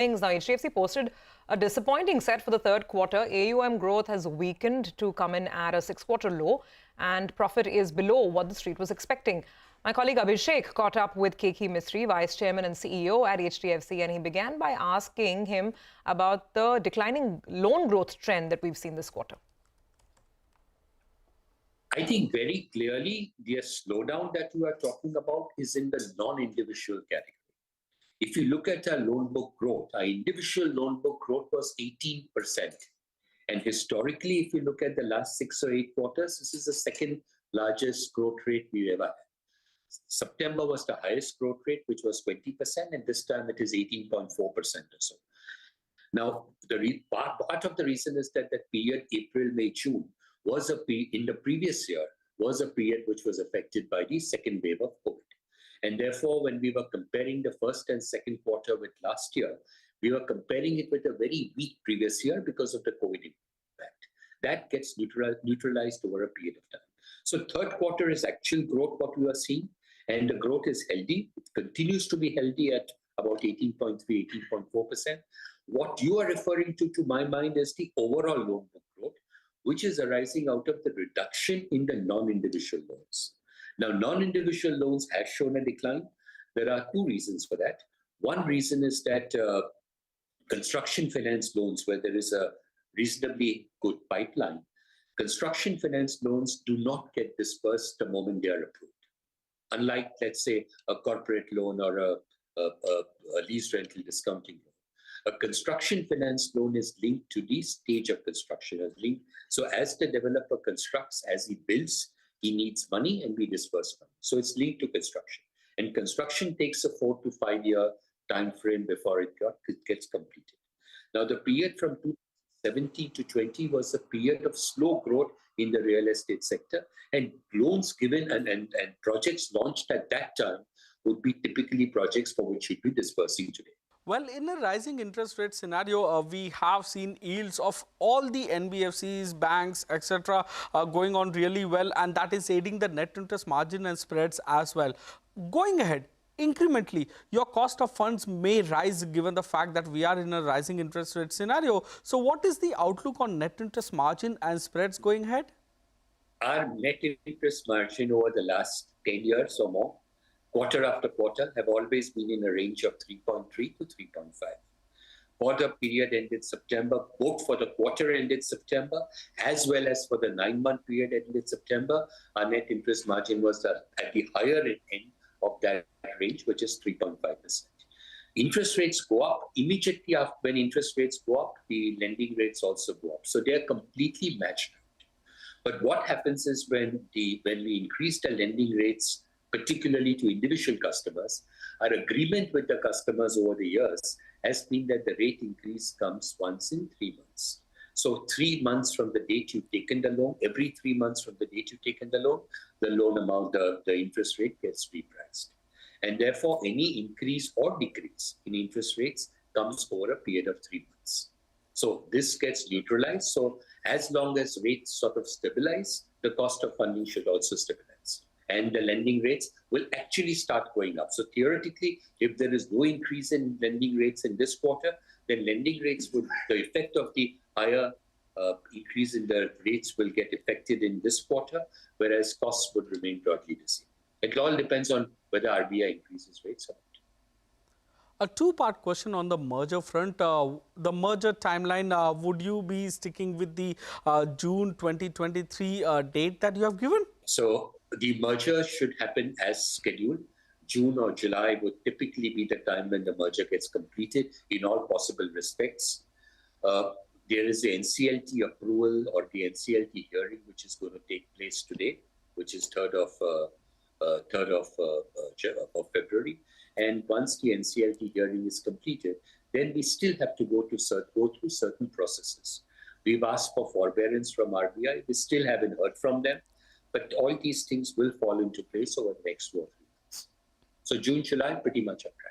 Now, HDFC posted a disappointing set for the third quarter. AUM growth has weakened to come in at a six-quarter low, and profit is below what the street was expecting. My colleague Abhishek caught up with Keki Mistry, Vice Chairman and CEO at HDFC, and he began by asking him about the declining loan growth trend that we've seen this quarter. I think very clearly the slowdown that you are talking about is in the non-individual category. If you look at our loan book growth, our individual loan book growth was 18%. And historically, if you look at the last 6 or 8 quarters, this is the second largest growth rate we've ever had. September was the highest growth rate, which was 20%, and this time it is 18.4% or so. Now, part of the reason is that the period April, May, June was in the previous year was a period which was affected by the second wave of COVID. And therefore, when we were comparing the first and second quarter with last year, we were comparing it with a very weak previous year because of the COVID impact. That gets neutralized over a period of time. So third quarter is actual growth what we are seeing, and the growth is healthy. It continues to be healthy at about 18.3, 18.4%. What you are referring to my mind, is the overall loan book growth, which is arising out of the reduction in the non-individual loans. Now, non-individual loans have shown a decline. There are two reasons for that. One reason is that construction finance loans, where there is a reasonably good pipeline, construction finance loans do not get disbursed the moment they are approved. Unlike, let's say, a corporate loan or a lease rental discounting loan. A construction finance loan is linked to the stage of construction. So as the developer constructs, as he builds, he needs money and we disburse money. So it's linked to construction. And construction takes a 4 to 5 year time frame before it gets completed. Now, the period from 2017 to 20 was a period of slow growth in the real estate sector, and loans given and projects launched at that time would be typically projects for which you'd be disbursing today. Well, in a rising interest rate scenario, we have seen yields of all the NBFCs, banks, etc. Going on really well, and that is aiding the net interest margin and spreads as well. Going ahead, incrementally, your cost of funds may rise given the fact that we are in a rising interest rate scenario. So what is the outlook on net interest margin and spreads going ahead? Our net interest margin over the last 10 years or more, quarter after quarter, have always been in a range of 3.3 to 3.5. For the period ended September, both for the quarter ended September, as well as for the 9-month period ended September, our net interest margin was at the higher end of that range, which is 3.5%. Interest rates go up. Immediately after, when interest rates go up, the lending rates also go up. So they are completely matched. But what happens is when we increase the lending rates, particularly to individual customers, our agreement with the customers over the years has been that the rate increase comes once in 3 months. So 3 months from the date you've taken the loan, every 3 months from the date you've taken the loan amount, the interest rate gets repriced. And therefore, any increase or decrease in interest rates comes over a period of 3 months. So this gets neutralized. So as long as rates sort of stabilize, the cost of funding should also stabilize. And the lending rates will actually start going up. So theoretically, if there is no increase in lending rates in this quarter, then lending rates the effect of the higher increase in the rates will get affected in this quarter, whereas costs would remain broadly the same. It all depends on whether RBI increases rates or not. A two-part question on the merger front. The merger timeline, would you be sticking with the June 2023 date that you have given? So the merger should happen as scheduled. June or July would typically be the time when the merger gets completed in all possible respects. There is the NCLT approval or the NCLT hearing, which is going to take place today, which is 3rd of February. And once the NCLT hearing is completed, then we still have to go through certain processes. We've asked for forbearance from RBI. We still haven't heard from them. But all these things will fall into place over the next 2 or 3 months. So June, July, pretty much on track.